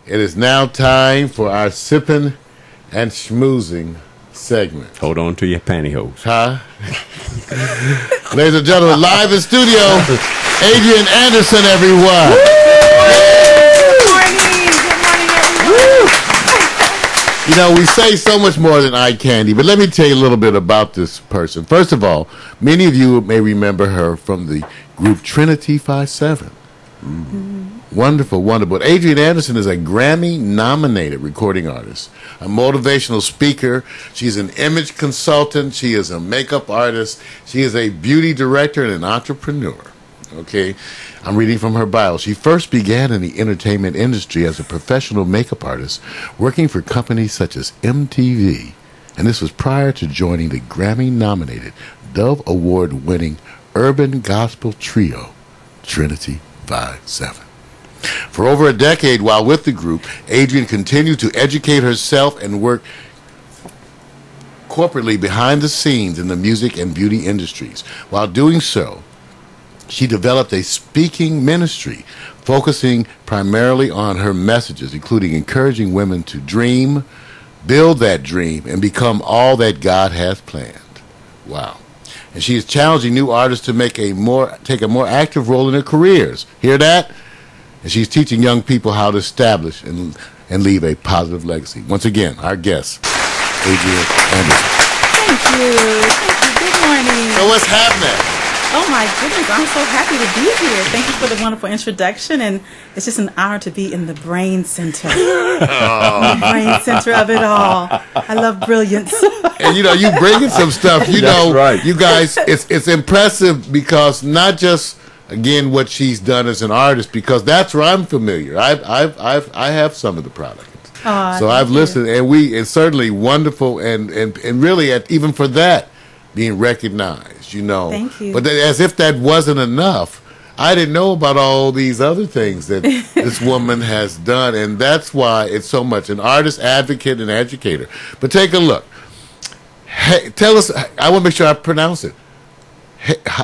It is now time for our sipping and schmoozing segment. Hold on to your pantyhose. Huh? Ladies and gentlemen, live in studio, Adrian Anderson, everyone. Good morning. Good morning, everyone. You know, we say so much more than eye candy, but let me tell you a little bit about this person. First of all, many of you may remember her from the group Trinity 57. Wonderful, wonderful. But Adrian Anderson is a Grammy-nominated recording artist, a motivational speaker. She's an image consultant. She is a makeup artist. She is a beauty director and an entrepreneur. Okay, I'm reading from her bio. She first began in the entertainment industry as a professional makeup artist, working for companies such as MTV. And this was prior to joining the Grammy-nominated, Dove Award-winning urban gospel trio, Trinity 57. For over a decade while with the group, Adrian continued to educate herself and work corporately behind the scenes in the music and beauty industries. While doing so, she developed a speaking ministry focusing primarily on her messages, including encouraging women to dream, build that dream, and become all that God has planned. Wow. And she is challenging new artists to take a more active role in their careers. Hear that? And she's teaching young people how to establish and leave a positive legacy. Once again, our guest, Adrian Anderson. Thank you. Good morning. So what's happening? Oh my goodness, I'm so happy to be here. Thank you for the wonderful introduction, and it's just an honor to be in the brain center. The brain center of it all. I love brilliance. And you know, you bringing some stuff. You know, right. You guys, it's impressive because not just again what she's done as an artist, because that's where I'm familiar. I have some of the products, so I've listened, and it's certainly wonderful, and really even for that being recognized, you know. Thank you. But as if that wasn't enough, I didn't know about all these other things that this woman has done, and that's why it's so much an artist, advocate, and educator. But take a look. Hey, tell us. I want to make sure I pronounce it.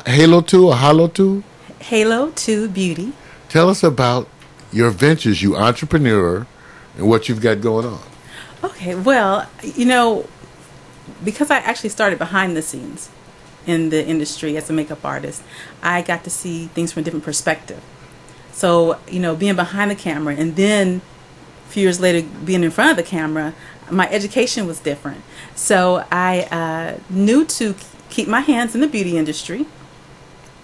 Halo 2 or Halo 2? Halo 2 Beauty. Tell us about your ventures, you entrepreneur, and what you've got going on. Okay, well, you know, because I actually started behind the scenes in the industry as a makeup artist, I got to see things from a different perspective. So, you know, being behind the camera and then a few years later being in front of the camera, my education was different. So I knew to keep my hands in the beauty industry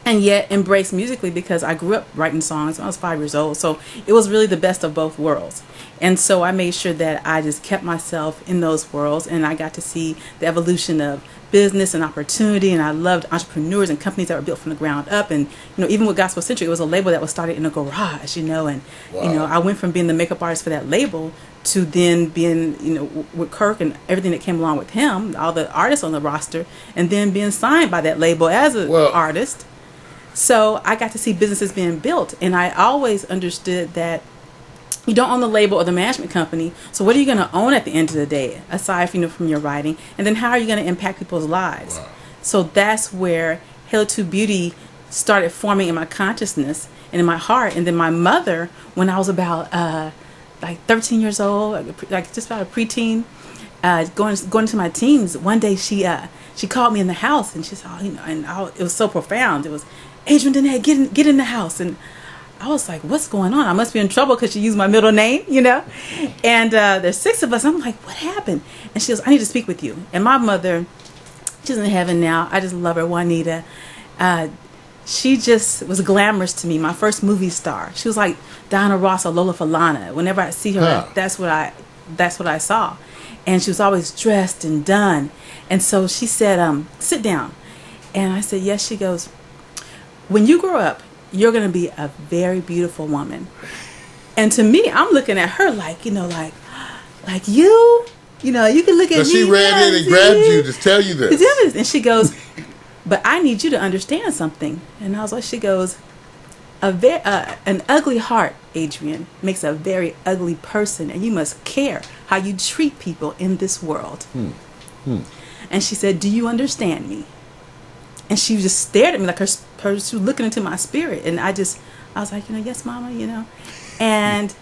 and yet embrace musically, because I grew up writing songs when I was 5 years old. So it was really the best of both worlds. And so I made sure that I just kept myself in those worlds, and I got to see the evolution of business and opportunity, and I loved entrepreneurs and companies that were built from the ground up. And you know, even with Gospel Centric, it was a label that was started in a garage, you know, and wow. You know, I went from being the makeup artist for that label to then being, you know, with Kirk and everything that came along with him, all the artists on the roster, and then being signed by that label as an artist. So I got to see businesses being built, and I always understood that you don't own the label or the management company. So what are you going to own at the end of the day, aside from, you know, from your writing? And then how are you going to impact people's lives? Wow. So that's where Halo 2 Beauty started forming in my consciousness and in my heart. And then my mother, when I was about like 13 years old, like just about a preteen, going into my teens, one day she called me in the house, and she said, oh, you know, and it was so profound. It was, Adrian, Dene, get in the house. And I was like, what's going on? I must be in trouble because she used my middle name, you know. And there's 6 of us. I'm like, what happened? And she goes, I need to speak with you. And my mother, she's in heaven now. I just love her, Juanita. She just was glamorous to me, my first movie star. She was like Donna Ross or Lola Falana. Whenever I see her, that's what I saw. And she was always dressed and done. And so she said, sit down. And I said, yes. She goes, when you grow up, you're going to be a very beautiful woman. And to me, I'm looking at her like, you know, like you know, you can look at me. So she ran in and grabbed you to tell you this. And she goes, but I need you to understand something. And I was like, she goes, an ugly heart, Adrian, makes a very ugly person, and you must care how you treat people in this world. And she said, do you understand me? And she just stared at me like she was looking into my spirit. And I was like, you know, yes, mama, you know. And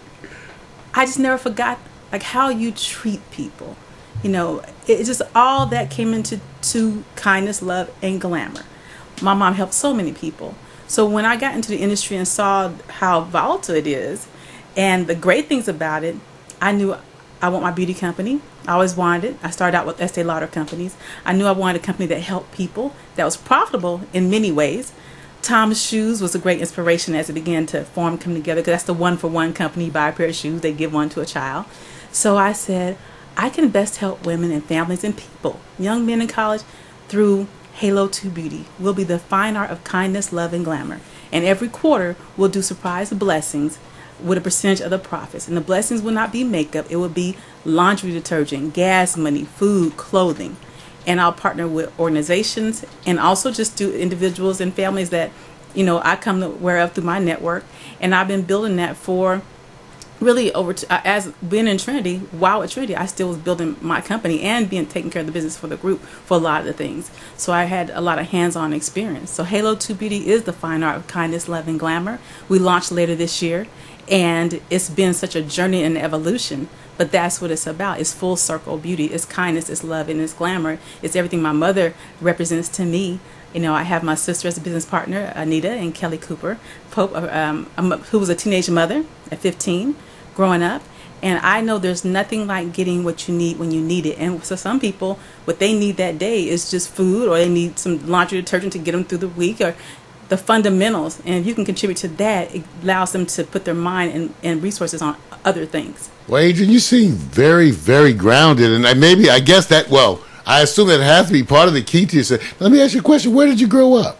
I just never forgot like how you treat people. You know, it just all that came into kindness, love, and glamour. My mom helped so many people. So when I got into the industry and saw how volatile it is and the great things about it, I knew I want my beauty company. I always wanted it. I started out with Estee Lauder companies. I knew I wanted a company that helped people, that was profitable in many ways. Tom's Shoes was a great inspiration as it began to form, come together, because that's the one-for-one company. You buy a pair of shoes, they give one to a child. So I said, I can best help women and families and people, young men in college, through Halo 2 Beauty. We'll be the fine art of kindness, love, and glamour. And every quarter, we'll do surprise blessings with a percentage of the profits. And the blessings will not be makeup. It will be laundry detergent, gas money, food, clothing. And I'll partner with organizations and also just do individuals and families that, you know, I come aware of through my network. And I've been building that for really as being in Trinity, while at Trinity, I still was building my company and taking care of the business for the group for a lot of the things. So I had a lot of hands-on experience. So Halo 2 Beauty is the fine art of kindness, love, and glamour. We launched later this year, and it's been such a journey and evolution. But that's what it's about. It's full circle beauty. It's kindness, it's love, and it's glamour. It's everything my mother represents to me. You know, I have my sister as a business partner, Anita and Kelly Cooper Pope, who was a teenage mother at 15, growing up. And I know there's nothing like getting what you need when you need it. And so some people, what they need that day is just food, or they need some laundry detergent to get them through the week, or the fundamentals. And if you can contribute to that, it allows them to put their mind and resources on other things. Well, Adrian, you seem very, very grounded. And I guess that, well, I assume that has to be part of the key to your. Let me ask you a question. Where did you grow up?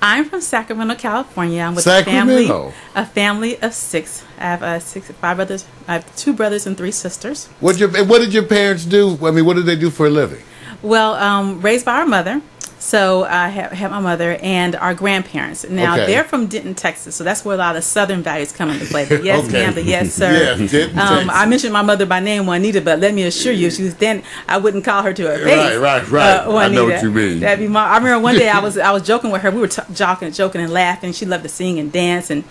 I'm from Sacramento, California. I'm with Sacramento. a family of 6. I have 5 brothers. I have 2 brothers and 3 sisters. What did your parents do? I mean, what did they do for a living? Well, raised by our mother. So I have my mother and our grandparents. Now, Okay. they're from Denton, Texas. So that's where a lot of Southern values come into play. The yes, Okay. ma'am, the yes, sir. Yeah, Denton, Texas. I mentioned my mother by name, Juanita, but let me assure you, she was then. I wouldn't call her to her face. Right. Juanita. I know what you mean. That'd be I remember one day I was joking with her. We were joking and laughing. She loved to sing and dance, and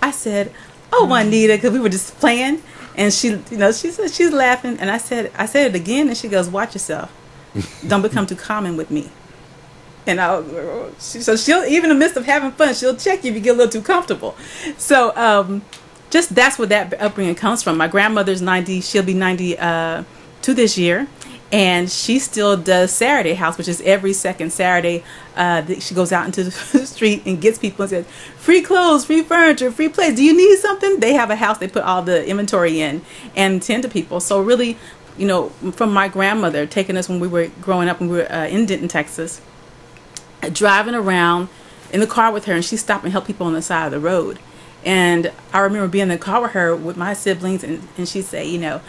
I said, "Oh, Juanita," because we were just playing, and she said she's laughing, and I said it again, and she goes, "Watch yourself. Don't become too common with me." And so she'll, even in the midst of having fun, she'll check you if you get a little too comfortable. So just that's where that upbringing comes from. My grandmother's 90. She'll be 92 this year. And she still does Saturday House, which is every second Saturday. She goes out into the street and gets people and says, free clothes, free furniture, free place. Do you need something? They have a house. They put all the inventory in and tend to people. So really, you know, from my grandmother taking us when we were growing up, when we were in Denton, Texas, driving around in the car with her, and she stopped and helped people on the side of the road. And I remember being in the car with her with my siblings, and she'd say, you know,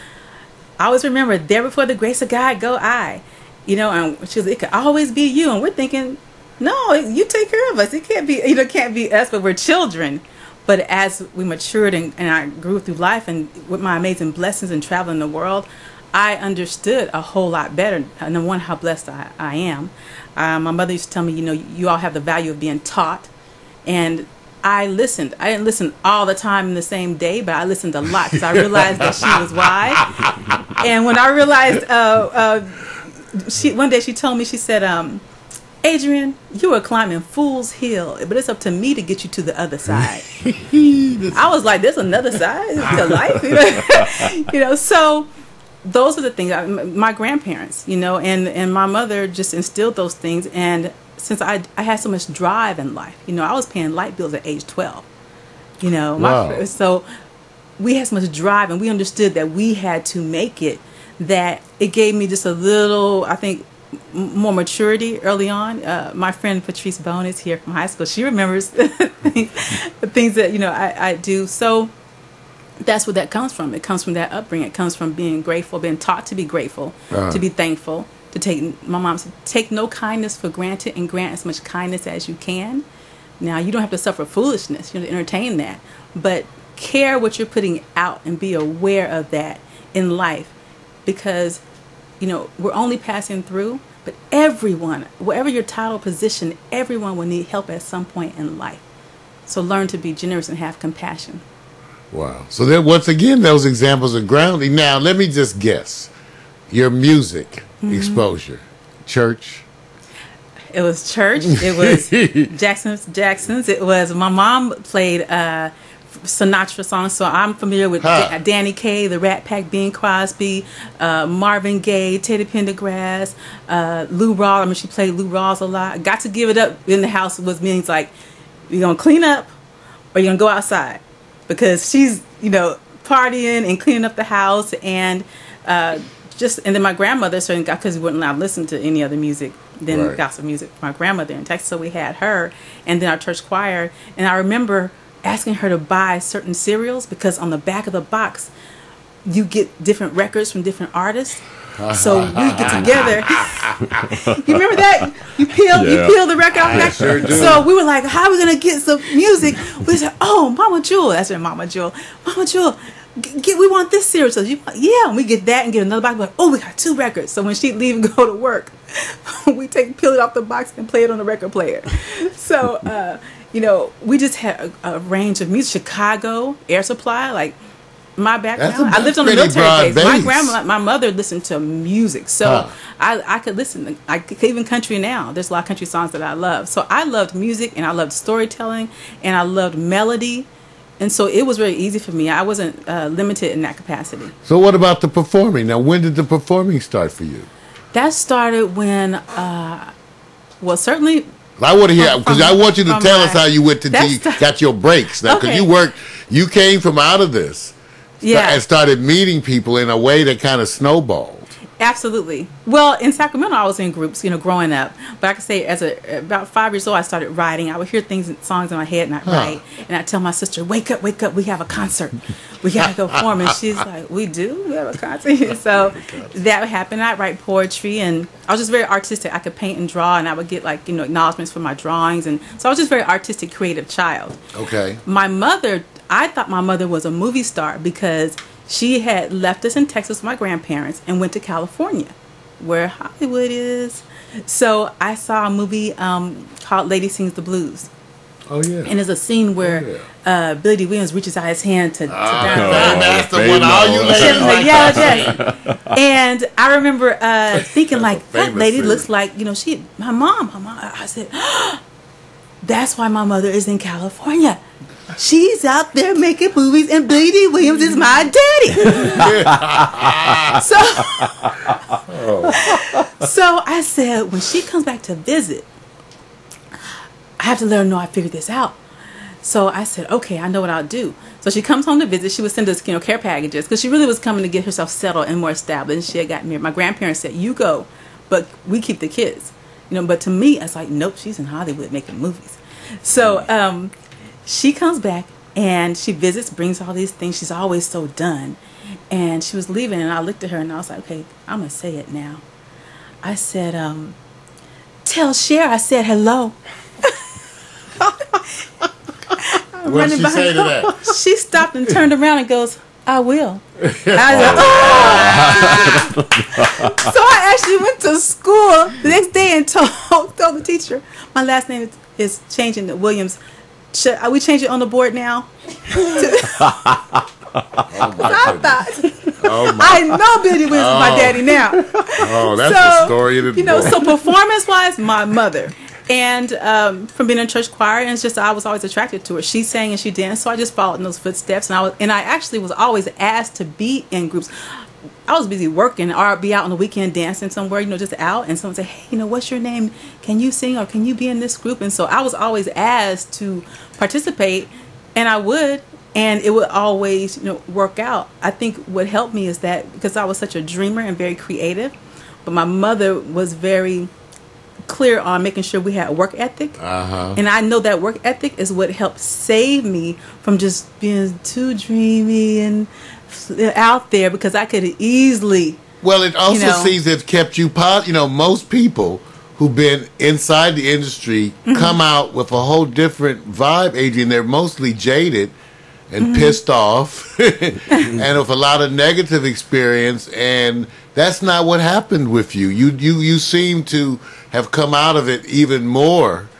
I always remember, there before the grace of God go I. You know, and she was, it could always be you. And we're thinking, no, you take care of us. It can't be, you know, it can't be us, but we're children. But as we matured and I grew through life, and with my amazing blessings and traveling the world, I understood a whole lot better. Number one, how blessed I am. My mother used to tell me, you know, you all have the value of being taught. And I listened. I didn't listen all the time in the same day, but I listened a lot because I realized that she was wise. And when I realized, one day she told me, she said, Adrian, you are climbing Fool's Hill, but it's up to me to get you to the other side. I was like, there's another side to life. You know, so those are the things. My grandparents, you know, and my mother just instilled those things. And since I had so much drive in life, you know, I was paying light bills at age 12. You know, Wow. So we had so much drive, and we understood that we had to make it, that it gave me just a little, I think, more maturity early on. My friend Patrice Bone is here from high school. She remembers the things that, you know, I do. So that's where that comes from. It comes from that upbringing. It comes from being grateful, being taught to be grateful, to be thankful, to take, my mom said, take no kindness for granted and grant as much kindness as you can. Now, you don't have to suffer foolishness, you know, to entertain that, but care what you're putting out and be aware of that in life, because, you know, we're only passing through, but everyone, whatever your title, position, everyone will need help at some point in life. So learn to be generous and have compassion. Wow. So then, once again, those examples of grounding. Now, let me just guess. Your music exposure. Church? It was church. It was Jackson's. It was, my mom played Sinatra songs, so I'm familiar with Danny Kaye, the Rat Pack, Bing Crosby, Marvin Gaye, Teddy Pendergrass, Lou Rawls. I mean, she played Lou Rawls a lot. Got to Give It Up in the house was means like, you're going to clean up or you're going to go outside. Because she's, partying and cleaning up the house, and and then my grandmother, because we wouldn't allow to listen to any other music than gospel music. My grandmother in Texas, so we had her, and then our church choir. And I remember asking her to buy certain cereals because on the back of the box, you get different records from different artists. So we get together. You remember that? You peel the record off back. Sure do. So we were like, how are we gonna get some music? We said, oh, Mama Jewel. That's her, Mama Jewel. Mama Jewel, we want this series. So and we get that and get another box. We're like, oh, we got 2 records. So when she'd leave and go to work, we peel it off the box and play it on the record player. So we just had a range of music. Chicago, Air Supply, like. My background, I lived on the military base. My mother listened to music, so I could listen. I could, even country now. There's a lot of country songs that I love. So I loved music, and I loved storytelling, and I loved melody, and so it was very easy for me. I wasn't limited in that capacity. So what about the performing? Now, when did the performing start for you? That started when, certainly. I want to hear, because I want you to tell us how you went got your breaks now, because you came from out of this. Yeah, and started meeting people in a way that kind of snowballed. Absolutely. Well, in Sacramento, I was in groups, growing up. But I could say, about 5 years old, I started writing. I would hear songs in my head, and I'd write. And I'd tell my sister, wake up, we have a concert. We got to go perform. And she's like, we do? We have a concert? So that happened. I'd write poetry, and I was just very artistic. I could paint and draw, and I would get, acknowledgments for my drawings. And so I was just a very artistic, creative child. Okay. I thought my mother was a movie star because she had left us in Texas with my grandparents and went to California, where Hollywood is. So I saw a movie called Lady Sings the Blues. Oh, yeah. And there's a scene where Billy D. Williams reaches out his hand to that's the one all you ladies like. Yes. And I remember thinking, that lady scene. Looks like, my mom. I said, that's why my mother is in California. She's out there making movies, and Billy D. Williams is my daddy. So I said, when she comes back to visit, I have to let her know I figured this out. So I said, okay, I know what I'll do. So she comes home to visit. She would send us, care packages, because she really was coming to get herself settled and more established. She had gotten married. My grandparents said, you go, but we keep the kids. But to me, I was like, nope, she's in Hollywood making movies. So she comes back and she visits, brings all these things. She's always so done. And she was leaving, and I looked at her and I was like, okay, I'm going to say it now. I said, tell Cher I said hello. What did she say to that? She stopped and turned around and goes, I will. I said, So I actually went to school the next day and told the teacher, my last name is changing to Williams. Are we changing it on the board now? I know Billy Williams is my daddy now. Oh, that's the story of the book. So performance-wise, my mother. And from being in church choir, and it's just I was always attracted to her. She sang and she danced, so I just followed in those footsteps. And I actually was always asked to be in groups. I was busy working, or I'd be out on the weekend dancing somewhere, just out, and someone say, hey, what's your name? Can you sing, or can you be in this group? And so I was always asked to participate, and I would, and it would always, work out. I think what helped me is that because I was such a dreamer and very creative, but my mother was very clear on making sure we had a work ethic. And I know that work ethic is what helped save me from just being too dreamy and out there, because I could easily. Well, it also seems it's kept you positive. Most people who've been inside the industry come out with a whole different vibe, Adrian. They're mostly jaded and pissed off and with a lot of negative experience, and that's not what happened with you. You seem to have come out of it even more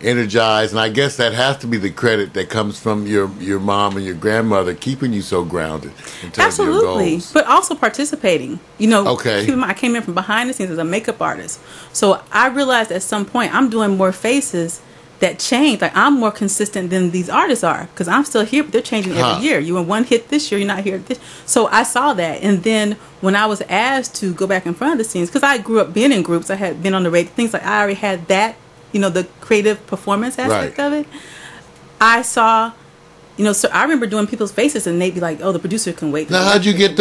energized. And I guess that has to be the credit that comes from your mom and your grandmother keeping you so grounded in terms of your goals. But also participating. You know, Okay. keep in mind, I came in from behind the scenes as a makeup artist. So I realized at some point I'm doing more faces that change. Like, I'm more consistent than these artists are, because I'm still here, but they're changing every year. You were one hit this year, you're not here this. So I saw that. And then when I was asked to go back in front of the scenes, because I grew up being in groups, I had been on the radio, things like, I already had that, you know, the creative performance aspect of it. I saw, you know, so I remember doing people's faces and they'd be like, oh, the producer can wait. Now, how did you get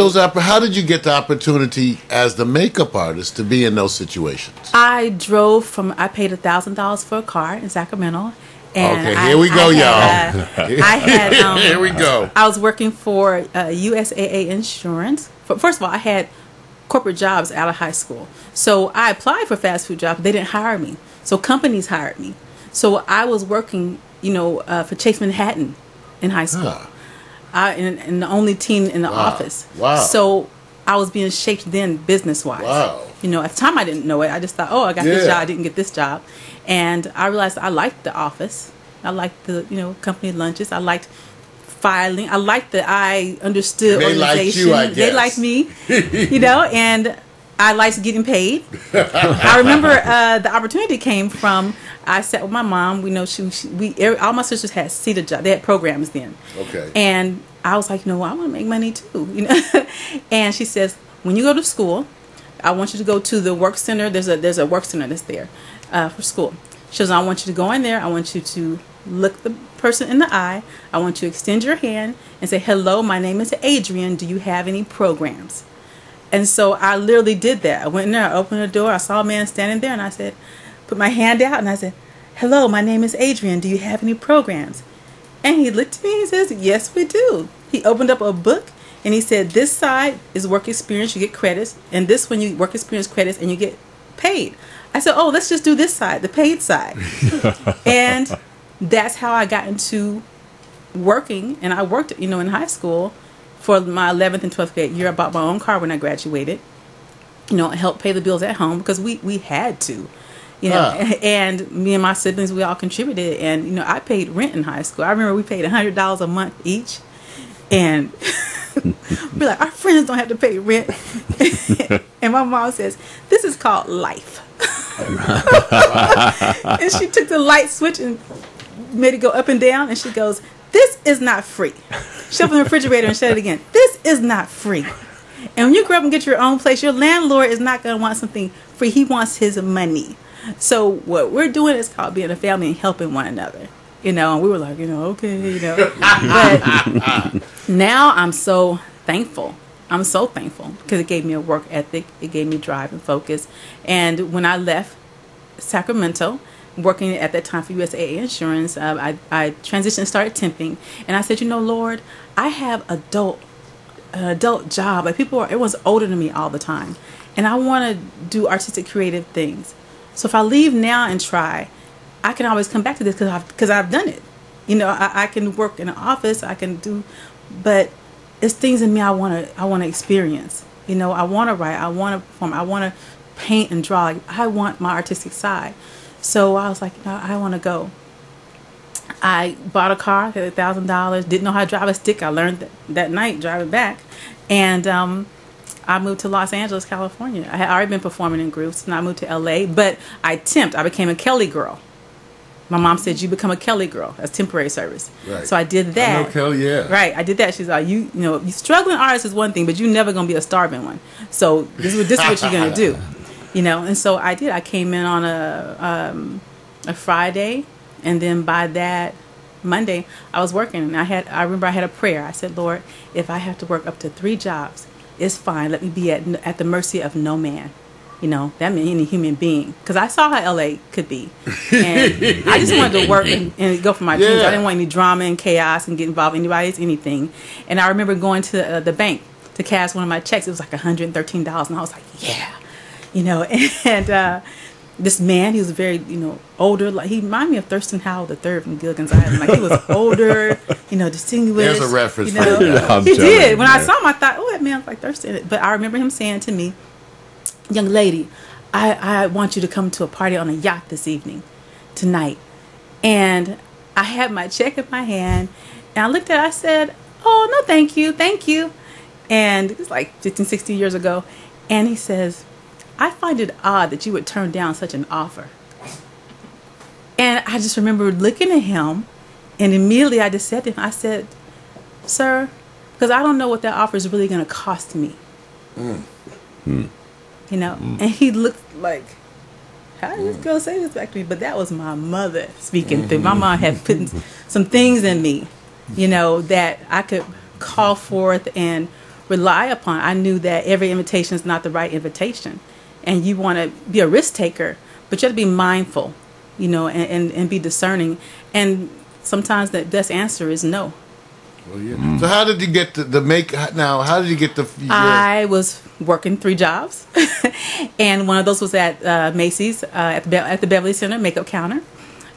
the opportunity as the makeup artist to be in those situations? I paid $1,000 for a car in Sacramento. And okay, here we go, y'all. I had, here we go. I was working for USAA Insurance. First of all, I had corporate jobs out of high school. So I applied for fast food jobs, but they didn't hire me. So companies hired me. So I was working, you know, for Chase Manhattan in high school. And the only teen in the office. Wow. So I was being shaped then business-wise. Wow. You know, at the time I didn't know it. I just thought, oh, I got this job. I didn't get this job. And I realized I liked the office. I liked the, you know, company lunches. I liked filing. I liked that I understood organization. They liked you, I guess. They liked me, you know, and I liked getting paid. I remember the opportunity came from, I sat with my mom. We know all my sisters had CETA jobs. They had programs then. Okay. And I was like, no, I want to make money too, you know. And she says, when you go to school, I want you to go to the work center. There's a work center that's there for school. She says, I want you to go in there. I want you to look the person in the eye. I want you to extend your hand and say, hello, my name is Adrian. Do you have any programs? And so I literally did that. I went in there, I opened the door, I saw a man standing there, and I said, put my hand out, and I said, hello, my name is Adrian. Do you have any programs? And he looked at me and he says, yes, we do. He opened up a book, and he said, this side is work experience, you get credits, and this one you work experience credits, and you get paid. I said, oh, let's just do this side, the paid side. And that's how I got into working. And I worked, you know, in high school for my 11th and 12th grade year. I bought my own car when I graduated. You know, helped pay the bills at home because we had to, you know. And me and my siblings, we all contributed. And, you know, I paid rent in high school. I remember we paid $100 a month each. And we're like, our friends don't have to pay rent. And my mom says, this is called life. And she took the light switch and made it go up and down. And she goes, this is not free. She opened the refrigerator and said it again. This is not free. And when you grow up and get your own place, your landlord is not going to want something free. He wants his money. So what we're doing is called being a family and helping one another. You know, and we were like, you know, okay, you know. But now I'm so thankful. I'm so thankful because it gave me a work ethic. It gave me drive and focus. And when I left Sacramento, working at that time for USAA Insurance, I transitioned and started temping. And I said, you know, Lord, I have an adult job. Like everyone's older than me all the time. And I want to do artistic, creative things. So if I leave now and try, I can always come back to this because I've done it. You know, I can work in an office, I can do, but it's things in me I want to experience. You know, I want to write, I want to perform, I want to paint and draw. I want my artistic side. So I was like, you know, I want to go. I bought a car, had $1,000, didn't know how to drive a stick. I learned that night driving back. And I moved to Los Angeles, California. I had already been performing in groups, and I moved to LA, but I temped. I became a Kelly girl. My mom said, you become a Kelly girl. That's temporary service. Right. So I did that. I know Kelly, yeah. Right. I did that. She's like, you know, you struggling artist is one thing, but you're never going to be a starving one. So this is what you're going to do. You know, and so I did. I came in on a Friday, and then by that Monday, I was working. And I remember I had a prayer. I said, Lord, if I have to work up to 3 jobs, it's fine. Let me be at the mercy of no man. You know, that meant any human being. Because I saw how LA could be. And I just wanted to work and go for my dreams. I didn't want any drama and chaos and get involved in anybody's anything. And I remember going to the bank to cash one of my checks. It was like $113. And I was like, yeah. You know, and this man, he was very, you know, older. Like, he reminded me of Thurston Howell III from Gilligan's Island. Like, he was older, you know, distinguished. There's a reference. You know, he did. When I saw him, I thought, oh, that man was like Thurston. But I remember him saying to me, young lady, I want you to come to a party on a yacht this evening, tonight. And I had my check in my hand, and I looked at it, I said, oh, no, thank you, thank you. And it was like 15, 16 years ago. And he says, I find it odd that you would turn down such an offer. And I just remember looking at him, and immediately I just said to him, I said, sir, because I don't know what that offer is really going to cost me. You know, and he looked like, how did this girl say this back to me? But that was my mother speaking through. My mom had put some things in me, you know, that I could call forth and rely upon. I knew that every invitation is not the right invitation. And you want to be a risk taker, but you have to be mindful, you know, and be discerning. And sometimes the best answer is no. Well, yeah. So how did you get the make? Now, how did you get the? I was working 3 jobs, and one of those was at Macy's at the Beverly Center makeup counter.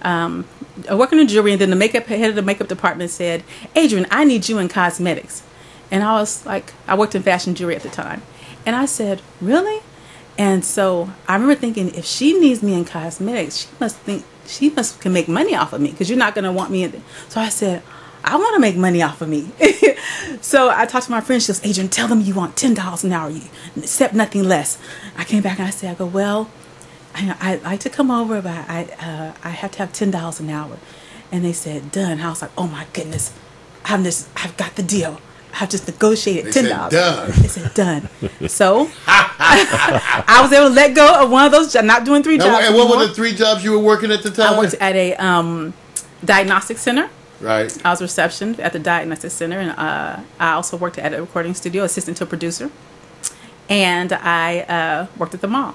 I working in jewelry, and then the head of the makeup department said, "Adrian, I need you in cosmetics." And I was like, I worked in fashion jewelry at the time, and I said, "Really?" And so I remember thinking, if she needs me in cosmetics, she must can make money off of me, because you're not going to want me in there. So I said, I want to make money off of me. So I talked to my friend. She goes, Adrian, tell them you want $10 an hour, you accept nothing less. I came back and I said, well, I like to come over, but I have to have $10 an hour. And they said, done. I was like, oh my goodness, I've got the deal. I've just negotiated $10. They said done. So I was able to let go of one of those jobs, not doing 3 jobs. And what were the 3 jobs you were working at the time? I worked at a diagnostic center. Right. I was reception at the diagnostic center, and I also worked at a recording studio, assistant to a producer, and I worked at the mall.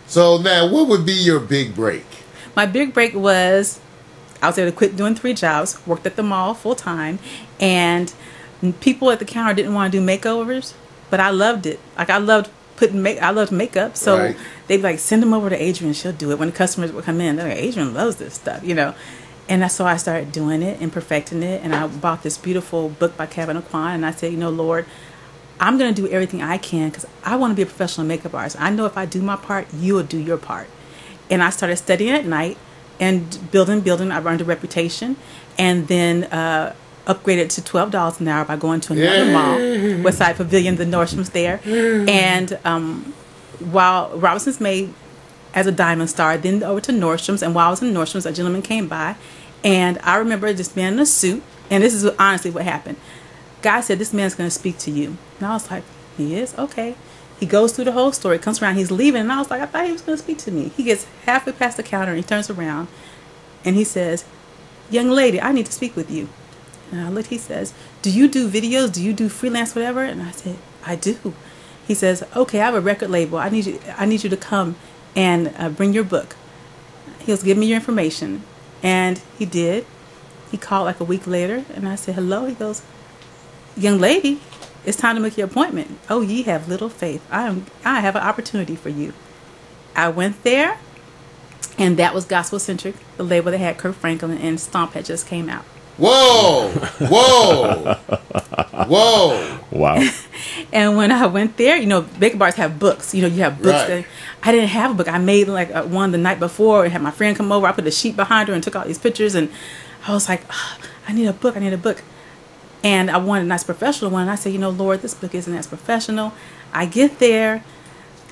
So now, what would be your big break? My big break was I was able to quit doing 3 jobs, worked at the mall full time, and people at the counter didn't want to do makeovers, but I loved it. Like I loved makeup, so they'd like send them over to Adrian. She'll do it when the customers would come in. They're like, Adrian loves this stuff, you know. And that's so I started doing it and perfecting it. And I bought this beautiful book by Kevin Aquan. And I said, you know, Lord, I'm going to do everything I can, because I want to be a professional makeup artist. I know if I do my part, you will do your part. And I started studying at night and building. I earned a reputation. And then upgraded to $12 an hour by going to another mall, Westside Pavilion, the Nordstrom's there. And while Robinson's made as a diamond star, then over to Nordstrom's, and while I was in Nordstrom's, a gentleman came by, and I remember this man in a suit, and this is honestly what happened. Guy said, this man's going to speak to you. And I was like, he is? Okay. He goes through the whole story, comes around, he's leaving, and I was like, I thought he was going to speak to me. He gets halfway past the counter, and he turns around, and he says, young lady, I need to speak with you. And I looked, he says, do you do videos? Do you do freelance, whatever? And I said, I do. He says, okay, I have a record label. I need you to come and bring your book. He was giving me your information. And he did. He called like a week later, and I said, hello. He goes, young lady, it's time to make your appointment. Oh, ye have little faith. I have an opportunity for you. I went there, and that was Gospel Centric, the label that had Kirk Franklin, and Stomp had just came out. Whoa! Whoa! Whoa! Wow. And when I went there, you know, makeup artists have books. You know, you have books. Right. I didn't have a book. I made like one the night before, and had my friend come over. I put a sheet behind her and took all these pictures, and I was like, oh, I need a book. And I wanted a nice professional one. And I said, you know, Lord, this book isn't as professional. I get there.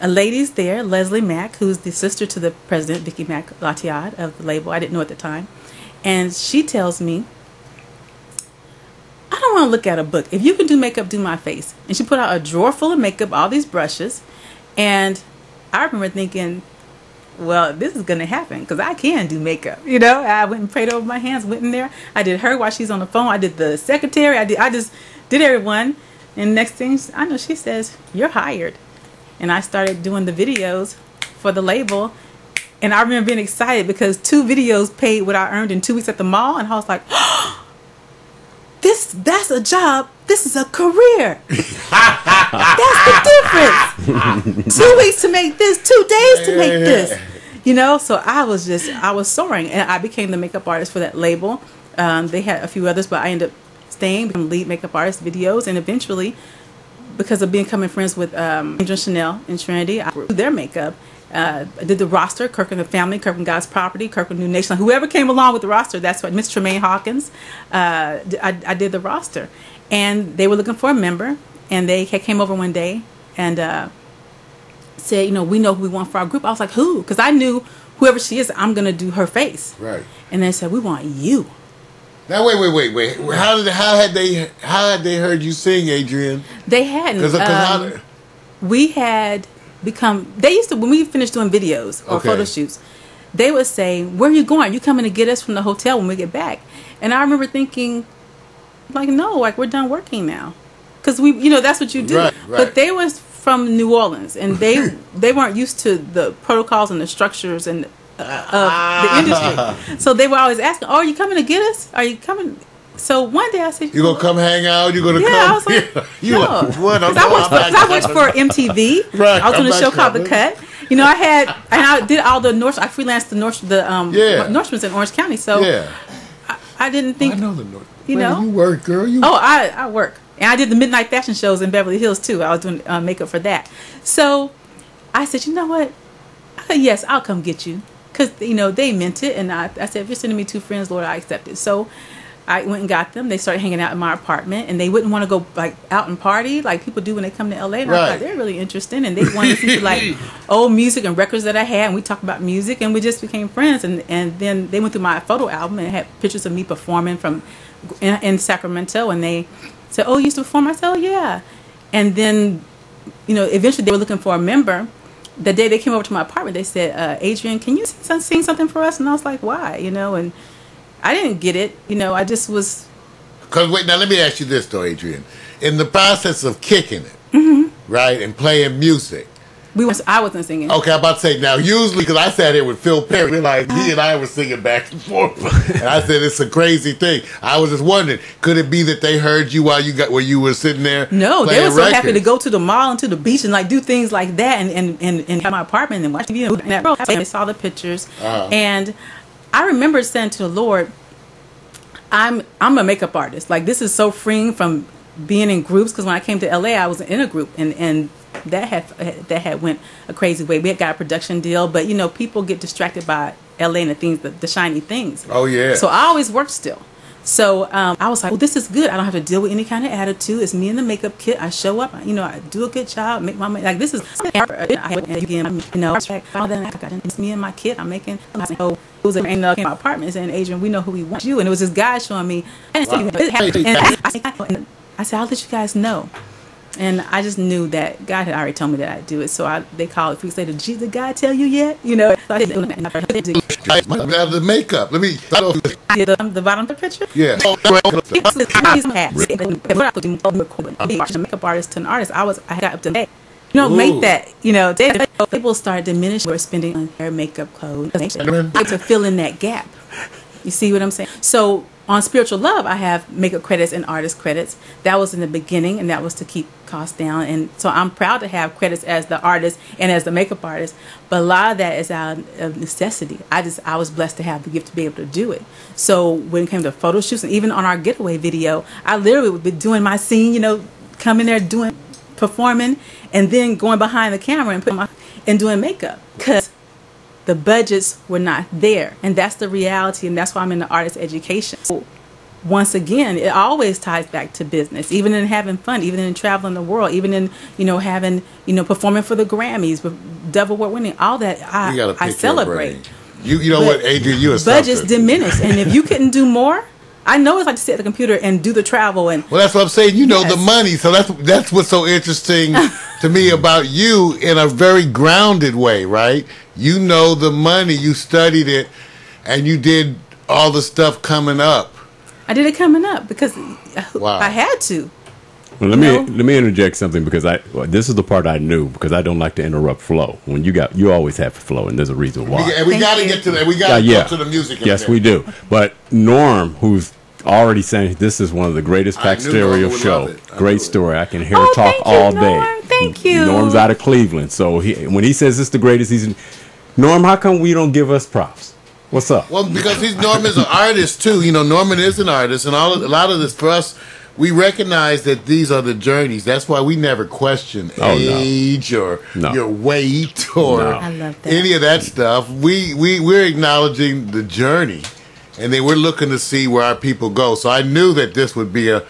A lady's there, Leslie Mack, who's the sister to the president, Vicky Mack Latiad of the label. I didn't know at the time. And she tells me, I don't want to look at a book. If you can do makeup, do my face. And she put out a drawer full of makeup, all these brushes. And I remember thinking, well, this is going to happen because I can do makeup. You know, I went and prayed over my hands, went in there. I did her while she's on the phone. I did the secretary. I just did everyone. And next thing I know, she says, you're hired. And I started doing the videos for the label. And I remember being excited because 2 videos paid what I earned in 2 weeks at the mall. And I was like, oh, that's a job. This is a career. That's the difference. 2 weeks to make this, 2 days to make this. You know, so I was soaring. And I became the makeup artist for that label. They had a few others, but I ended up staying, becoming lead makeup artist, videos, and eventually, because of becoming friends with Adrian Chanel and Trinity, I grew their makeup. I did the roster, Kirkland the Family, Kirkland God's Property, Kirkland New Nation. Whoever came along with the roster, that's what Miss Tremaine Hawkins. I did the roster, and they were looking for a member, and they came over one day and said, we know who we want for our group. I was like, who? Because I knew whoever she is, I'm gonna do her face. Right. And they said, we want you. Now wait. How had they heard you sing, Adrian? They hadn't. We had become. They used to, when we finished doing videos or photo shoots, they would say, "Where are you going? Are you coming to get us from the hotel when we get back?" And I remember thinking, like, no, like we're done working now, because that's what you do. Right. But they was from New Orleans, and they weren't used to the protocols and the structures and of the industry. So they were always asking, "Oh, are you coming to get us? Are you coming?" So one day I said, "You gonna come hang out? You gonna come?" I was like, "No." Like, what? I worked for MTV. Right. I was on a show called The Cut. I did all the North. I freelanced the Northman's in Orange County. So I didn't think. I know the North. You work, girl. I work, and I did the midnight fashion shows in Beverly Hills too. I was doing makeup for that. So I said, you know what? Yes, I'll come get you. Because, they meant it. And I said, if you're sending me 2 friends, Lord, I accept it. So I went and got them. They started hanging out in my apartment. And they wouldn't want to go, like, out and party like people do when they come to L.A. And I thought, they're really interesting. And they wanted to see, like, old music and records that I had. And we talked about music. And we just became friends. And then they went through my photo album and had pictures of me performing in Sacramento. And they said, oh, you used to perform? I said, oh, yeah. And then, eventually they were looking for a member. The day they came over to my apartment, they said, Adrian, can you sing something for us? And I was like, why? And I didn't get it. I just was. Because, wait, now let me ask you this, though, Adrian. In the process of kicking it, right, and playing music. I wasn't singing. Okay, I'm about to say, now, usually, because I sat here with Phil Perry, realized he and I were singing back and forth. And I said, it's a crazy thing. I was just wondering, could it be that they heard you while you were sitting there? No, they were so happy to go to the mall and to the beach and, like, do things like that and have my apartment and watch TV. And they saw the pictures. And I remember saying to the Lord, I'm a makeup artist. Like, this is so freeing from being in groups, because when I came to LA, I was in a group, and that had went a crazy way. We had got a production deal, but people get distracted by LA and the things, the shiny things. Oh yeah. So I always worked still. So I was like, well, this is good. I don't have to deal with any kind of attitude. It's me in the makeup kit. I show up. I do a good job. Make my money. Like, this is it's me and my kit. I'm making. So it was in my apartment saying, Adrian, we know who we want you. And it was this guy showing me. And I said, I'll let you guys know. And I just knew that God had already told me that I'd do it. So they called. If we say, did the guy tell you yet? So I did the makeup. Let me. The bottom of the picture. Yeah. Makeup artist to an artist. I got up to date. Make that. People started diminishing. We're spending on hair, makeup, clothes to fill in that gap. You see what I'm saying? So on Spiritual Love, I have makeup credits and artist credits. That was in the beginning, and that was to keep costs down. And so I'm proud to have credits as the artist and as the makeup artist. But a lot of that is out of necessity. I was blessed to have the gift to be able to do it. So when it came to photo shoots, and even on our getaway video, I literally would be doing my scene, coming there performing, and then going behind the camera and doing makeup, because the budgets were not there. And that's the reality, and that's why I'm in the artist education. So once again, it always ties back to business, even in having fun, even in traveling the world, even in having performing for the Grammys, with Double Award winning, all that I celebrate. You know what, Adrian, you are budgets diminish, and if you couldn't do more, I know it's like to sit at the computer and do the travel and. Well, that's what I'm saying. The money, so that's what's so interesting to me about you, in a very grounded way, right? The money, you studied it, and you did all the stuff coming up. I did it coming up because I had to. Well, let me interject something, because this is the part I knew, because I don't like to interrupt flow. When you always have flow, and there's a reason why. And we got to get to that. We got to go to the music. Yes, we do. But Norm, who's already saying this is one of the greatest Pack Stereo show. Great story. I can hear her talk all day. Norm. Thank you. Norm's out of Cleveland, so when he says it's the greatest, Norm, how come we don't give us props? What's up? Well, because Norm is an artist too. Norman is an artist, and a lot of this for us, we recognize that these are the journeys. That's why we never question age or your weight or I love that. any of that stuff. We're acknowledging the journey, and then we're looking to see where our people go. So I knew that this would be an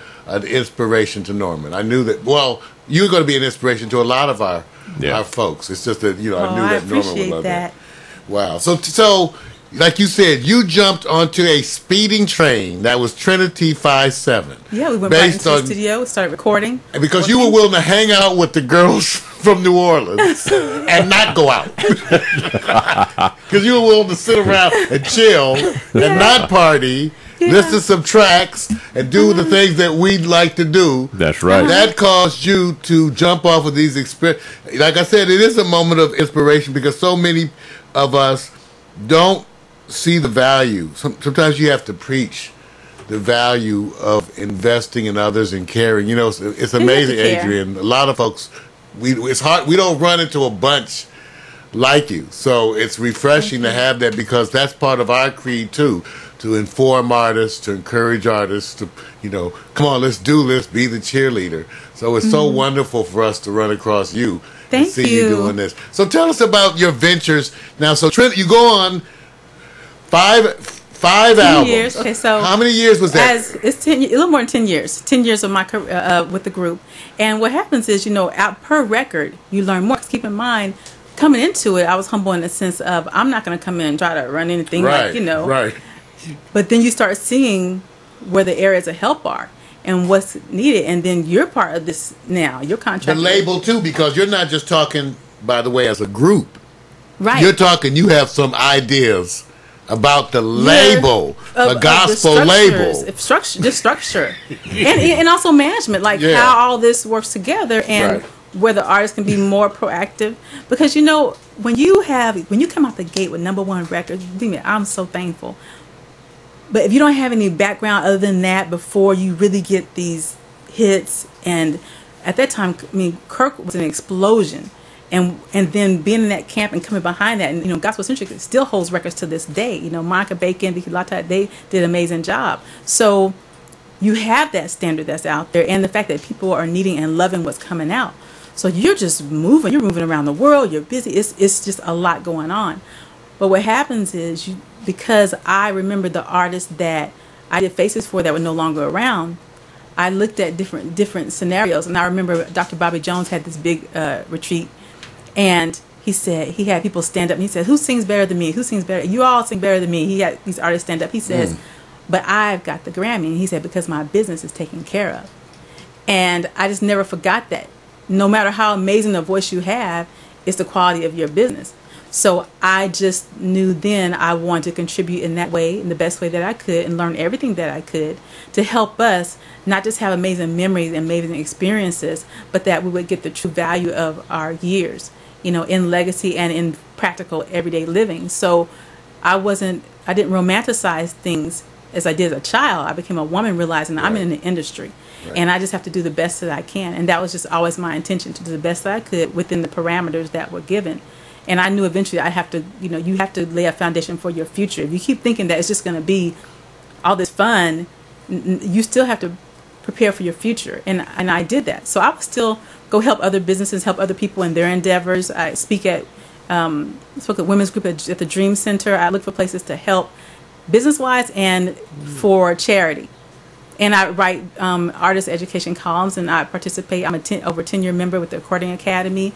inspiration to Norman. I knew that, well, you're going to be an inspiration to a lot of our folks. It's just that, I knew that Norman would love that. Wow. So like you said, you jumped onto a speeding train that was Trinity 57. Yeah, we went right into the studio, started recording. Because you were willing to hang out with the girls from New Orleans and not go out. Because you were willing to sit around and chill and not party, listen to some tracks, and do the things that we'd like to do. That's right. That caused you to jump off of these experiences. Like I said, it is a moment of inspiration because so many of us don't see the value. Sometimes you have to preach the value of investing in others and caring. It's amazing, Adrian. A lot of folks, it's hard. We don't run into a bunch like you. So it's refreshing to have that because that's part of our creed too, to inform artists, to encourage artists to, come on, let's do this, be the cheerleader. So it's so wonderful for us to run across you and see you doing this. So tell us about your ventures. Now, so Trent, you go on Five albums. Years. Okay, so how many years was that? It's a little more than 10 years. 10 years of my career with the group. And what happens is, out per record, you learn more. 'Cause keep in mind, coming into it, I was humble in the sense of I'm not going to come in and try to run anything Right. But then you start seeing where the areas of help are and what's needed, and then you're part of this now. Your contract. The label too, because you're not just talking, by the way, as a group. Right. You're talking. You have some ideas about the label, a gospel label, structure, and also management, like how all this works together, and where the artist can be more proactive. Because when you come out the gate with #1 records, I'm so thankful. But if you don't have any background other than that before you really get these hits, and at that time, Kirk was an explosion. And then being in that camp and coming behind that, and Gospel Centric still holds records to this day. Monica Bacon, Vicky Lata, they did an amazing job. So you have that standard that's out there, and the fact that people are needing and loving what's coming out. So you're just moving. You're moving around the world. You're busy. It's just a lot going on. But what happens is because I remember the artists that I did faces for that were no longer around, I looked at different scenarios, and I remember Dr. Bobby Jones had this big retreat. And he said he had people stand up and he said, "Who sings better than me? Who sings better? You all sing better than me." He had these artists stand up. He says, "But I've got the Grammy." And he said, "Because my business is taken care of." And I just never forgot that. No matter how amazing a voice you have, it's the quality of your business. So I just knew then I wanted to contribute in that way, in the best way that I could, and learn everything that I could to help us not just have amazing memories and amazing experiences, but that we would get the true value of our years, in legacy and in practical everyday living. So I didn't romanticize things as I did as a child. I became a woman realizing I'm in the industry. Right. And I just have to do the best that I can. And that was just always my intention, to do the best that I could within the parameters that were given. And I knew eventually I have to, you have to lay a foundation for your future. If you keep thinking that it's just going to be all this fun, you still have to prepare for your future. And I did that. So I would still go help other businesses, help other people in their endeavors. I spoke at women's group at the Dream Center. I look for places to help business-wise and for charity. And I write artist education columns, and I participate. I'm over 10-year member with the Recording Academy.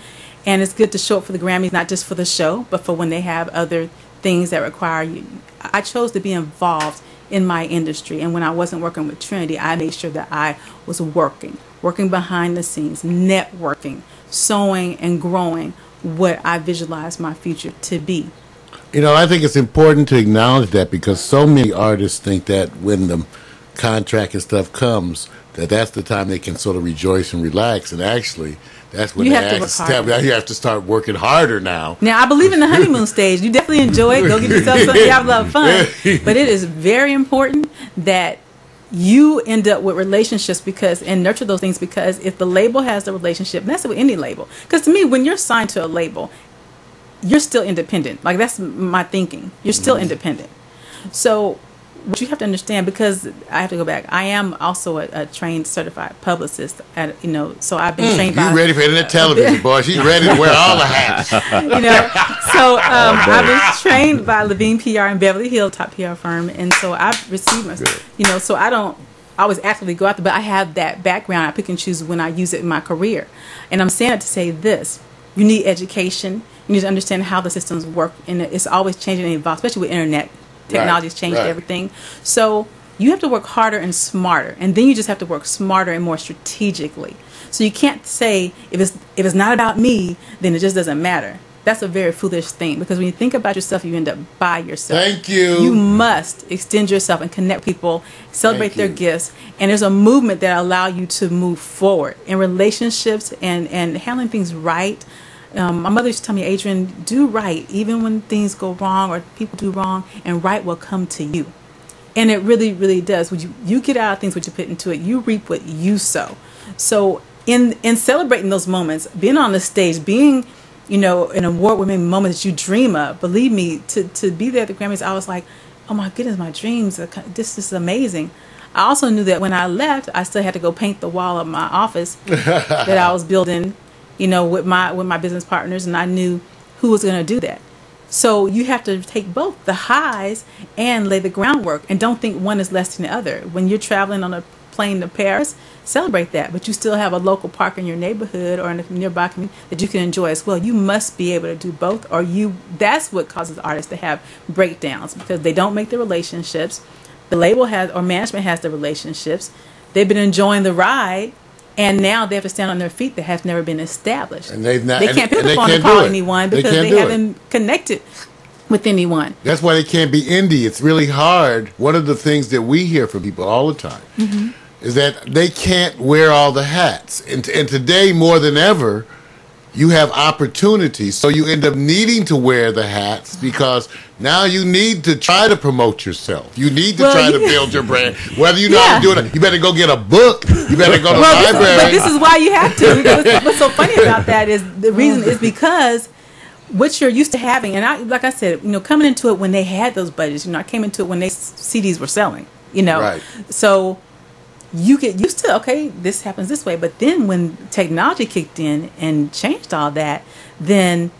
And it's good to show up for the Grammys, not just for the show, but for when they have other things that require you. I chose to be involved in my industry. And when I wasn't working with Trinity, I made sure that I was working behind the scenes, networking, sowing and growing what I visualized my future to be. I think it's important to acknowledge that, because so many artists think that when the contract and stuff comes, that's the time they can sort of rejoice and relax. And actually, that's when you have to start working harder now. Now, I believe in the honeymoon stage. You definitely enjoy it. Go get yourself something. Have a lot of fun. But it is very important that you end up with relationships and nurture those things, because if the label has the relationship, and that's with any label. Because to me, when you're signed to a label, you're still independent. Like, that's my thinking. You're still independent. So what you have to understand, because I have to go back. I am also a trained certified publicist. So I've been trained. You ready for internet television, boy? She's ready to wear all the hats. So I was trained by Levine PR in Beverly Hills, top PR firm, and so I've received my, so I don't always actively go out there, but I have that background. I pick and choose when I use it in my career, and I'm saying it to say this: you need education. You need to understand how the systems work, and it's always changing and evolving, especially with internet. Technology has changed everything. So you have to work harder and smarter, and then you just have to work smarter and more strategically. So you can't say if it's not about me, then it just doesn't matter. That's a very foolish thing, because when you think about yourself, you end up by yourself. Thank you. You must extend yourself and connect people, celebrate their gifts, and there's a movement that allow you to move forward in relationships and handling things right. My mother used to tell me, Adrian, do right even when things go wrong or people do wrong, and right will come to you. And it really, really does. When you get out of things what you put into it, you reap what you sow. So in celebrating those moments, being on the stage, being an award-winning moment that you dream of, believe me, to be there at the Grammys, I was like, oh my goodness, my dreams, this is amazing. I also knew that when I left, I still had to go paint the wall of my office that I was building, with my business partners, and I knew who was going to do that. So you have to take both the highs and lay the groundwork, and don't think one is less than the other. When you're traveling on a plane to Paris, celebrate that, but you still have a local park in your neighborhood or in a nearby community that you can enjoy as well. You must be able to do both, or that's what causes artists to have breakdowns, because they don't make the relationships. The label has, or management has, the relationships. They've been enjoying the ride, and now they have to stand on their feet that has never been established. And they can't pick up on to call anyone because they haven't connected with anyone. That's why they can't be indie. It's really hard. One of the things that we hear from people all the time is that they can't wear all the hats. And today, more than ever, you have opportunities. So you end up needing to wear the hats, because now you need to try to promote yourself. You need to try to build your brand. Whether you know how to do it, you better go get a book. You better go to the library. But this is why you have to. What's so funny about that is the reason is because what you're used to having, and like I said, coming into it when they had those budgets. I came into it when CDs were selling. Right. So you get used to, okay, this happens this way. But then when technology kicked in and changed all that, then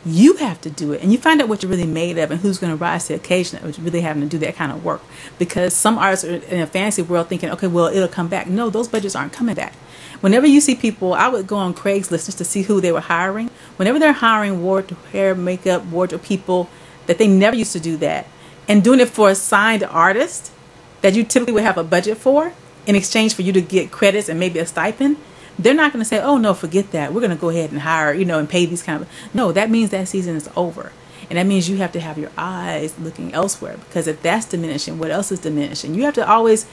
you have to do it. And you find out what you're really made of and who's going to rise to the occasion of really having to do that kind of work. Because some artists are in a fantasy world thinking, okay, well, it'll come back. No, those budgets aren't coming back. Whenever you see people, I would go on Craigslist just to see who they were hiring. Whenever they're hiring hair, makeup, wardrobe people, that they never used to do that, and doing it for a signed artist that you typically would have a budget for, in exchange for you to get credits and maybe a stipend, they're not going to say, oh, no, forget that. We're going to go ahead and hire, and pay these kind of... No, that means that season is over. And that means you have to have your eyes looking elsewhere, because if that's diminishing, what else is diminishing? You have to always,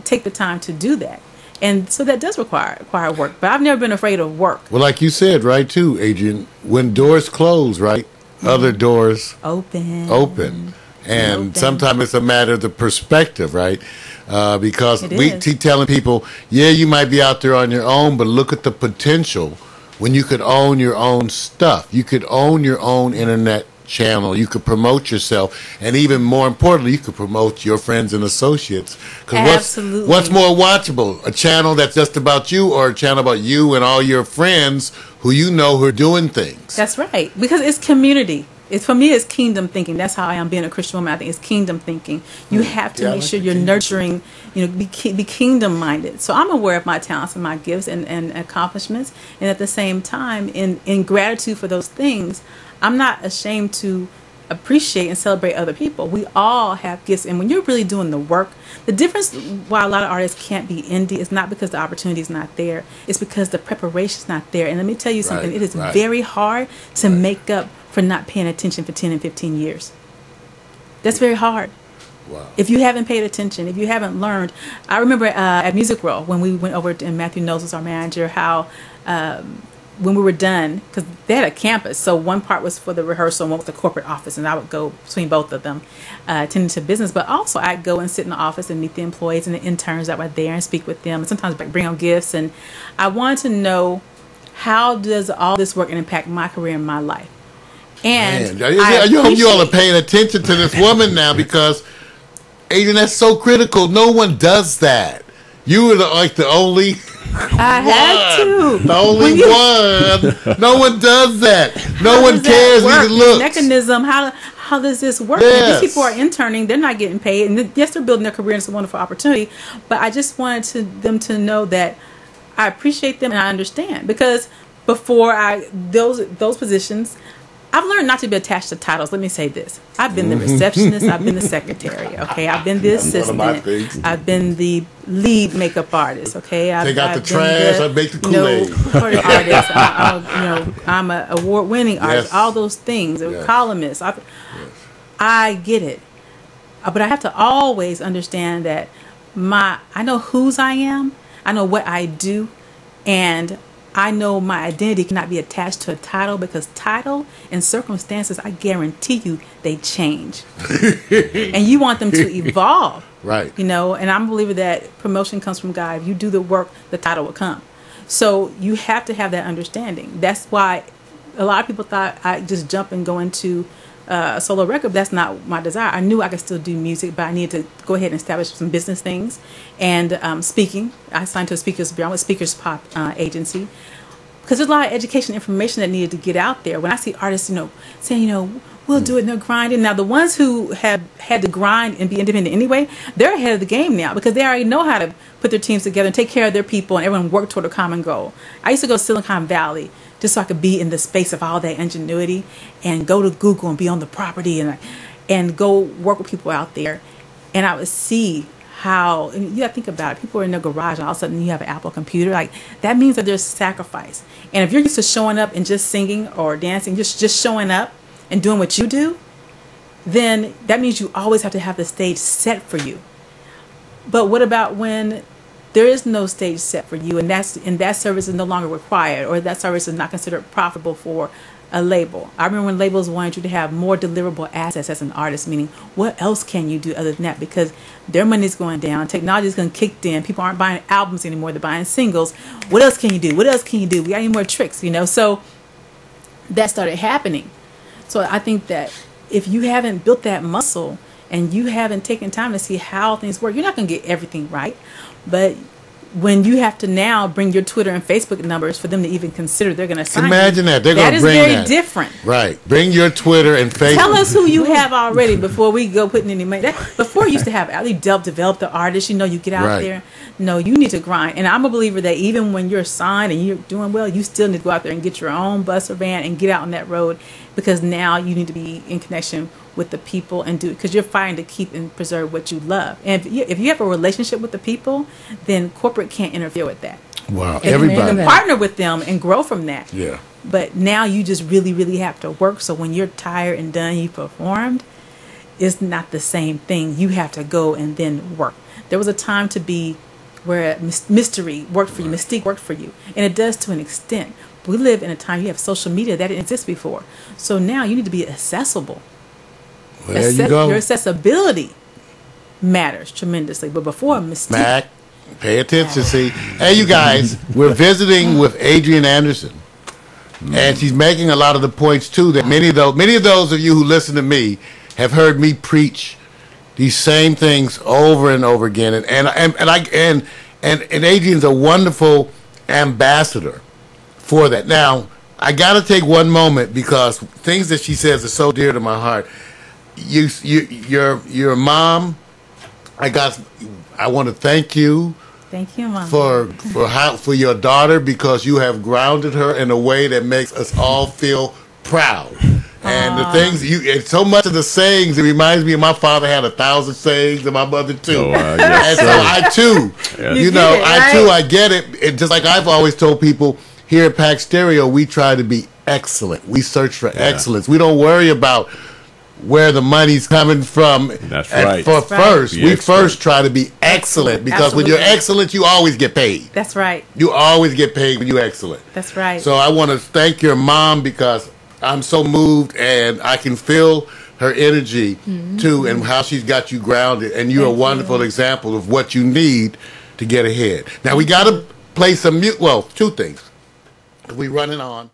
take the time to do that. And so that does require work. But I've never been afraid of work. Well, like you said, right, too, Adrian, when doors close, right, other doors open. And sometimes it's a matter of the perspective, right? Because we keep telling people, you might be out there on your own, but look at the potential when you could own your own stuff. You could own your own internet channel. You could promote yourself. And even more importantly, you could promote your friends and associates. Absolutely. What's more watchable? A channel that's just about you, or a channel about you and all your friends who who are doing things? That's right. Because it's community. For me, it's kingdom thinking. That's how I am being a Christian woman. I think it's kingdom thinking. You have to make sure you're nurturing, be kingdom minded. So I'm aware of my talents and my gifts and accomplishments. And at the same time, in gratitude for those things, I'm not ashamed to appreciate and celebrate other people. We all have gifts. And when you're really doing the work, the difference why a lot of artists can't be indie is not because the opportunity is not there. It's because the preparation is not there. And let me tell you something. It is very hard to make up for not paying attention for 10 and 15 years. That's very hard. Wow. If you haven't paid attention, if you haven't learned. I remember at Music World when we went over, and Matthew Knowles was our manager, how when we were done, because they had a campus, so one part was for the rehearsal and one was the corporate office, and I would go between both of them, attending to business, but also I'd go and sit in the office and meet the employees and the interns that were there and speak with them, and sometimes bring them gifts. And I wanted to know, how does all this work and impact my career and my life? And you all are paying attention to this woman now, because Adrian, that's so critical. No one does that. You were like the only I had to. The only one. No one does that. No one cares. Even looks. Mechanism. How does this work? Yes. These people are interning. They're not getting paid. And yes, they're building their career. And it's a wonderful opportunity. But I just wanted them to know that I appreciate them and I understand. Because before those positions, I've learned not to be attached to titles. Let me say this. I've been the receptionist. I've been the secretary. Okay. I've been the assistant. I've been the lead makeup artist. Okay. Take out the trash. I make the Kool-Aid. Artist. I'm an award-winning artist. Yes. All those things. Yes. Columnist. I get it. But I have to always understand that I know whose I am. I know what I do. And I know my identity cannot be attached to a title, because title and circumstances, I guarantee you, they change. And you want them to evolve. Right. And I'm a believer that promotion comes from God. If you do the work, the title will come. So you have to have that understanding. That's why a lot of people thought I'd just jump and go into a solo record. That's not my desire. I knew I could still do music, but I needed to go ahead and establish some business things. And speaking, I signed to a Speakers Bureau. I'm with Speakers Pop agency, because there's a lot of education information that needed to get out there. When I see artists, saying, we'll do it, and they're grinding. Now, the ones who have had to grind and be independent anyway, they're ahead of the game now, because they already know how to put their teams together and take care of their people, and everyone work toward a common goal. I used to go to Silicon Valley just so I could be in the space of all that ingenuity, and go to Google and be on the property and go work with people out there. And I would see how, and you got to think about it, people are in their garage and all of a sudden you have an Apple computer. Like, that means that there's sacrifice. And if you're used to showing up and just singing or dancing, just showing up and doing what you do, then that means you always have to have the stage set for you. But what about when there is no stage set for you, and that service is no longer required, or that service is not considered profitable for a label? I remember when labels wanted you to have more deliverable assets as an artist, meaning what else can you do other than that? Because their money's going down, technology is going to kick in, people aren't buying albums anymore, they're buying singles. What else can you do? What else can you do? We got any more tricks, So that started happening. So I think that if you haven't built that muscle and you haven't taken time to see how things work, you're not going to get everything right. But when you have to now bring your Twitter and Facebook numbers for them to even consider they're going to sign Imagine you, that. They're going to bring that. That is very different. Right. Bring your Twitter and Facebook. Tell us who you have already before we go putting any money. Before you used to have develop the artist, you get out there. No, you need to grind. And I'm a believer that even when you're signed and you're doing well, you still need to go out there and get your own bus or van and get out on that road, because now you need to be in connection with the people and do it, because you're fighting to keep and preserve what you love. And if you have a relationship with the people, then corporate can't interfere with that. Wow. And Everybody. you can partner with them and grow from that. Yeah. But now you just really, really have to work. So when you're tired and done, you performed, it's not the same thing. You have to go and then work. There was a time to be where mystery worked for you, mystique worked for you. And it does to an extent. We live in a time you have social media that didn't exist before. So now you need to be accessible. Well, there you go. Your accessibility matters tremendously. But before, mystique. Mac, pay attention, see. Hey, you guys, we're visiting with Adrian Anderson. And she's making a lot of the points, too, that many of those of you who listen to me have heard me preach these same things over and over again. And Adrian's a wonderful ambassador for that. Now, I got to take one moment, because things that she says are so dear to my heart. Your mom, I want to thank you. Thank you, Mom. For your daughter, because you have grounded her in a way that makes us all feel proud. And the things and so much of the sayings, it reminds me of my father had 1,000 sayings, and my mother too. Yes, and so I too, yes. I get it. And just like I've always told people here at Pack Stereo, we try to be excellent. We search for excellence. We don't worry about where the money's coming from. That's right. We first try to be excellent, because when you're excellent, you always get paid. That's right. You always get paid when you're excellent. That's right. So I want to thank your mom, because I'm so moved, and I can feel her energy too, and how she's got you grounded. And you're a wonderful example of what you need to get ahead. Now we got to play some two things. We running on.